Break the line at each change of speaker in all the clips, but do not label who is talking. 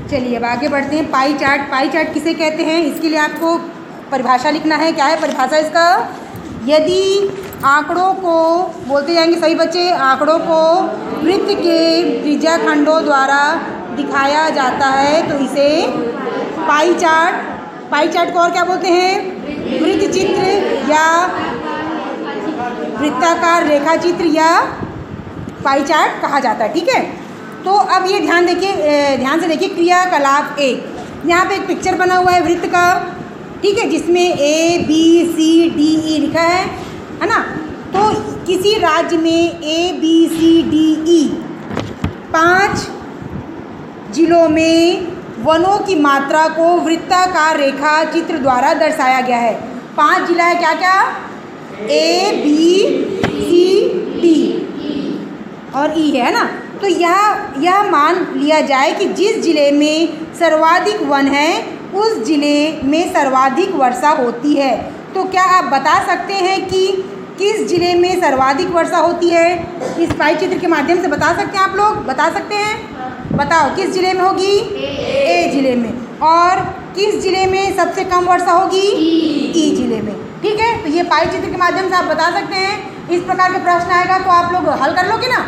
चलिए अब आगे बढ़ते हैं। पाई चार्ट, पाई चार्ट किसे कहते हैं इसके लिए आपको परिभाषा लिखना है। क्या है परिभाषा इसका? यदि आंकड़ों को, बोलते जाएंगे सभी बच्चे, आंकड़ों को वृत्त के त्रिज्याखंडों द्वारा दिखाया जाता है तो इसे पाई चार्ट, पाई चार्ट को और क्या बोलते हैं? वृत्त चित्र या वृत्ताकार रेखा चित्र या पाई चार्ट कहा जाता है। ठीक है, तो अब ये ध्यान देखिए, ध्यान से देखिए क्रियाकलाप एक। यहाँ पे एक पिक्चर बना हुआ है वृत्त का, ठीक है, जिसमें ABCDE लिखा है ना। तो किसी राज्य में ABCDE 5 जिलों में वनों की मात्रा को वृत्ताकार रेखा चित्र द्वारा दर्शाया गया है। 5 जिला है, क्या क्या? ABCD और E है ना। तो यह मान लिया जाए कि जिस जिले में सर्वाधिक वन है उस जिले में सर्वाधिक वर्षा होती है। तो क्या आप बता सकते हैं कि किस जिले में सर्वाधिक वर्षा होती है? इस पाई चित्र के माध्यम से बता सकते हैं आप लोग? बता सकते हैं? बताओ किस जिले में होगी? ए जिले में। और किस जिले में सबसे कम वर्षा होगी? ई जिले में। ठीक है, तो ये पाई चित्र के माध्यम से आप बता सकते हैं। इस प्रकार के प्रश्न आएगा तो आप लोग हल कर लोगे ना।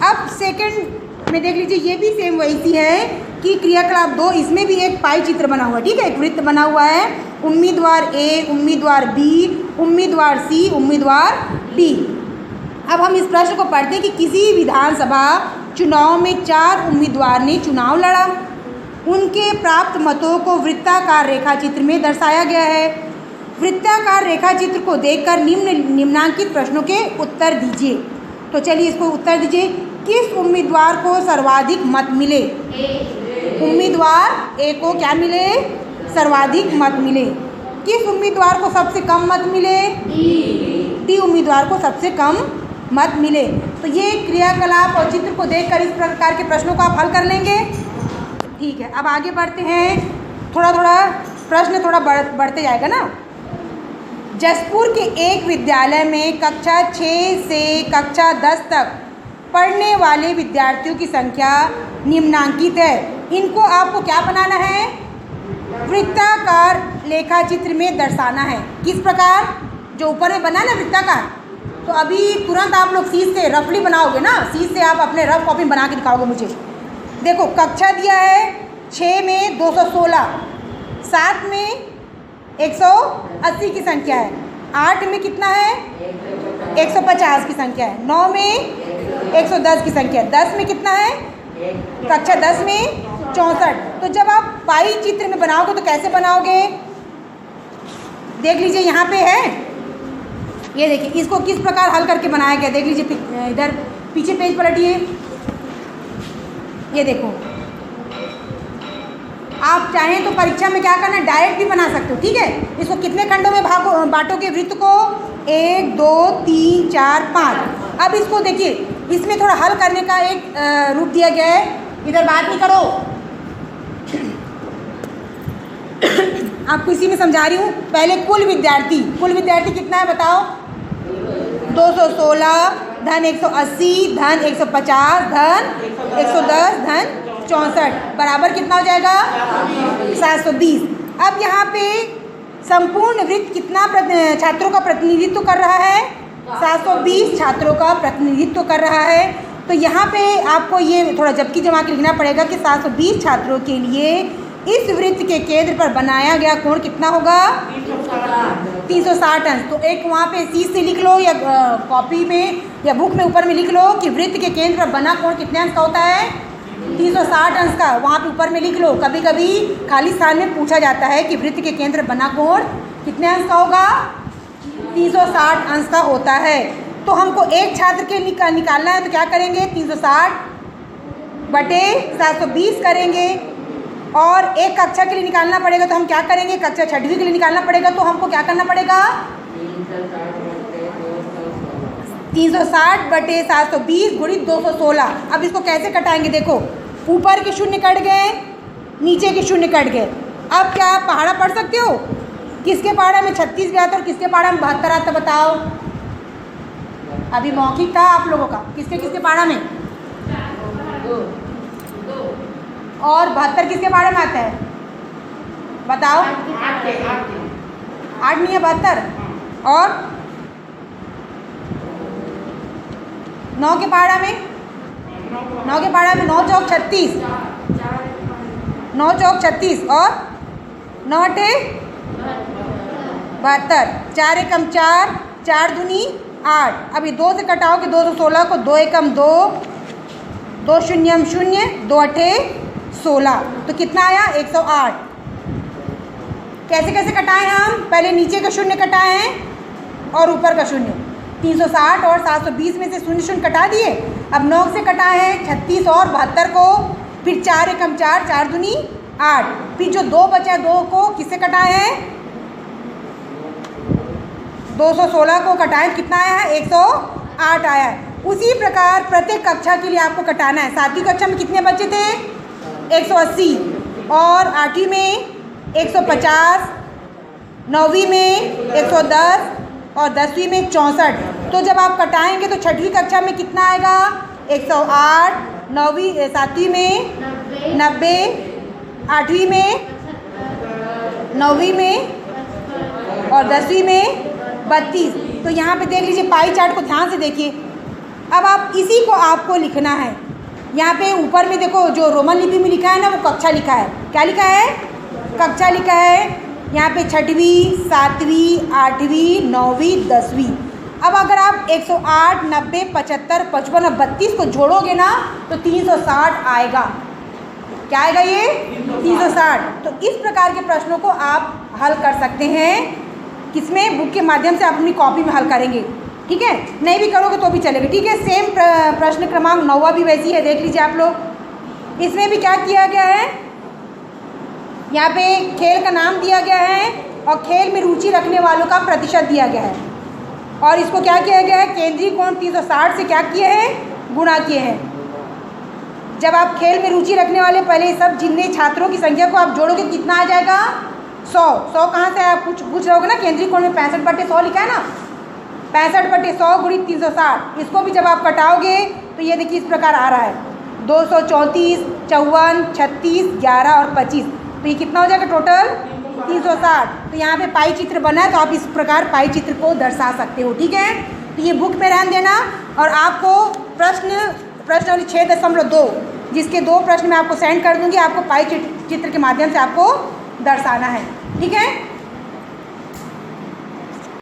अब सेकंड में देख लीजिए, ये भी सेम वैसी है कि क्रियाकलाप 2, इसमें भी एक पाई चित्र बना हुआ है। ठीक है, एक वृत्त बना हुआ है, उम्मीदवार A, उम्मीदवार B, उम्मीदवार C, उम्मीदवार D। अब हम इस प्रश्न को पढ़ते हैं कि किसी विधानसभा चुनाव में 4 उम्मीदवार ने चुनाव लड़ा। उनके प्राप्त मतों को वृत्ताकार रेखा चित्र में दर्शाया गया है। वृत्ताकार रेखा चित्र को देखकर निम्नांकित प्रश्नों के उत्तर दीजिए। तो चलिए इसको उत्तर दीजिए। किस उम्मीदवार को सर्वाधिक मत मिले? उम्मीदवार A को क्या मिले? सर्वाधिक मत मिले। किस उम्मीदवार को सबसे कम मत मिले? D उम्मीदवार को सबसे कम मत मिले। तो ये क्रियाकलाप और चित्र को देखकर इस प्रकार के प्रश्नों को आप हल कर लेंगे। ठीक है, अब आगे बढ़ते हैं। थोड़ा थोड़ा प्रश्न थोड़ा बढ़ते जाएगा ना। जसपुर के एक विद्यालय में कक्षा 6 से कक्षा 10 तक पढ़ने वाले विद्यार्थियों की संख्या निम्नांकित है। इनको आपको क्या बनाना है? वृत्ताकार रेखा चित्र में दर्शाना है। किस प्रकार? जो ऊपर में बना ना वृत्ताकार, तो अभी तुरंत आप लोग सीध से रफली बनाओगे ना, सीध से आप अपने रफ कॉपी बना के दिखाओगे मुझे। देखो कक्षा दिया है 6 में 216, 7 में 180 की संख्या है, 8 में कितना है? 150 की संख्या है, 9 में 110 की संख्या है, 10 में कितना है? कक्षा 10 में 64। तो जब आप पाई चित्र में बनाओगे तो कैसे बनाओगे? देख लीजिए यहाँ पे है, ये देखिए इसको किस प्रकार हल करके बनाया गया। देख लीजिए इधर पीछे पेज पलटिए, ये देखो। आप चाहें तो परीक्षा में क्या करना, डायरेक्ट भी बना सकते हो। ठीक है, इसको कितने खंडों में बांटोगे वृत्त को? 1 2 3 4 5। अब इसको देखिए, इसमें थोड़ा हल करने का एक रूप दिया गया है। इधर बात नहीं करो, आपको इसी में समझा रही हूँ। पहले कुल विद्यार्थी कितना है बताओ? 216 धन 180 धन 150 धन 110 धन 64 बराबर कितना हो जाएगा? 720। अब यहाँ पे संपूर्ण वृत्त कितना छात्रों का प्रतिनिधित्व कर रहा है? 720 छात्रों का प्रतिनिधित्व कर रहा है। तो यहाँ पे आपको ये थोड़ा जबकि जमा के लिखना पड़ेगा कि 720 छात्रों के लिए इस वृत्त के केंद्र पर बनाया गया कोण कितना होगा? 360 अंश। तो एक वहाँ पे सी से लिख लो या कॉपी में या बुक में ऊपर में लिख लो कि वृत्त के केंद्र पर बना कोण कितने अंश का होता है? 360 अंश का। वहाँ पे ऊपर में लिख लो। कभी कभी खाली स्थान में पूछा जाता है कि वृत्त के केंद्र बना कोण कितने अंश का होगा? 360 अंश का होता है। तो हमको एक छात्र के निकालना है तो क्या करेंगे? 360 बटे 720 करेंगे। और एक कक्षा के लिए निकालना पड़ेगा तो हम क्या करेंगे? कक्षा 6वीं के लिए निकालना पड़ेगा तो हमको क्या करना पड़ेगा? 360 बटे 720 गुणित 216। अब इसको कैसे कटाएंगे? देखो ऊपर के शून्य कट गए, नीचे के शून्य कट गए। अब क्या आप पहाड़ा पढ़ सकते हो? किसके पहाड़ा में 36 भी आता और किसके पहाड़ा में 72 आता बताओ? अभी मौखिक था आप लोगों का। किसके किसके पहाड़ा में? और 72 किसके बारे में आता है बताओ? 8 नहीं है 72। और 9 के पहाड़ा में 9 चौक 36, 9 चौक 36 और 9 अठे 72, 4 एकम 4, 4 दूनी 8। अभी 2 से कटाओगे 216 को, 2 एकम 2, 2 शून्यम 0, 2 अठे 16, तो कितना आया 108। कैसे कैसे कटाएं हम? पहले नीचे का शून्य कटाए हैं और ऊपर का शून्य। 360 और 720 में से शून्य शून्य कटा दिए। अब 9 से कटाए हैं 36 और 72 को, फिर 4 एकम 4, 4 दूनी 8, फिर जो 2 बचा 2 को किससे कटाए हैं 216 को कटाएं, कितना आया है 108 आया है। उसी प्रकार प्रत्येक कक्षा के लिए आपको कटाना है। 7वीं कक्षा में कितने बच्चे थे 180, और 8वीं में 150, 9वीं में 110 और 10वीं में 64। तो जब आप कटाएंगे तो 6वीं कक्षा में कितना आएगा 108, 7वीं में 90, 8वीं में 9वीं में और 10वीं में 32। तो यहाँ पे देख लीजिए, पाई चार्ट को ध्यान से देखिए। अब आप इसी को आपको लिखना है। यहाँ पे ऊपर में देखो जो रोमन लिपि में लिखा है ना, वो कक्षा लिखा है। क्या लिखा है? कक्षा लिखा है। यहाँ पे 6वीं, 7वीं, 8वीं, 9वीं, 10वीं। अब अगर आप 108, 90, 75, 55 और 32 को जोड़ोगे ना तो 360 आएगा। क्या आएगा ये 360। तो इस प्रकार के प्रश्नों को आप हल कर सकते हैं। किसमें? बुक के माध्यम से आप अपनी कॉपी में हल करेंगे। ठीक है, नहीं भी करोगे तो भी चलेगा। ठीक है, सेम प्रश्न क्रमांक 9वां भी वैसी है, देख लीजिए आप लोग। इसमें भी क्या किया गया है, यहाँ पे खेल का नाम दिया गया है और खेल में रुचि रखने वालों का प्रतिशत दिया गया है। और इसको क्या किया गया है, केंद्रीय कोण 360 से क्या किए हैं, गुणा किए हैं। जब आप खेल में रुचि रखने वाले पहले सब जितने छात्रों की संख्या को आप जोड़ोगे कितना आ जाएगा 100। 100 कहाँ से आप पूछ रहोगे ना, केंद्रीय कोण में 65/100 लिखा है ना, 65/100 गुणित 360। इसको भी जब आप कटाओगे तो ये देखिए इस प्रकार आ रहा है 234, 54, 36, 11 और 25। तो ये कितना हो जाएगा टोटल 360। तो यहाँ पे पाई चित्र बना है, तो आप इस प्रकार पाई चित्र को दर्शा सकते हो। ठीक है, तो ये बुक में ध्यान देना। और आपको प्रश्न 6.2 जिसके 2 प्रश्न मैं आपको सेंड कर दूँगी, आपको पाई चित्र के माध्यम से आपको दर्शाना है। ठीक है।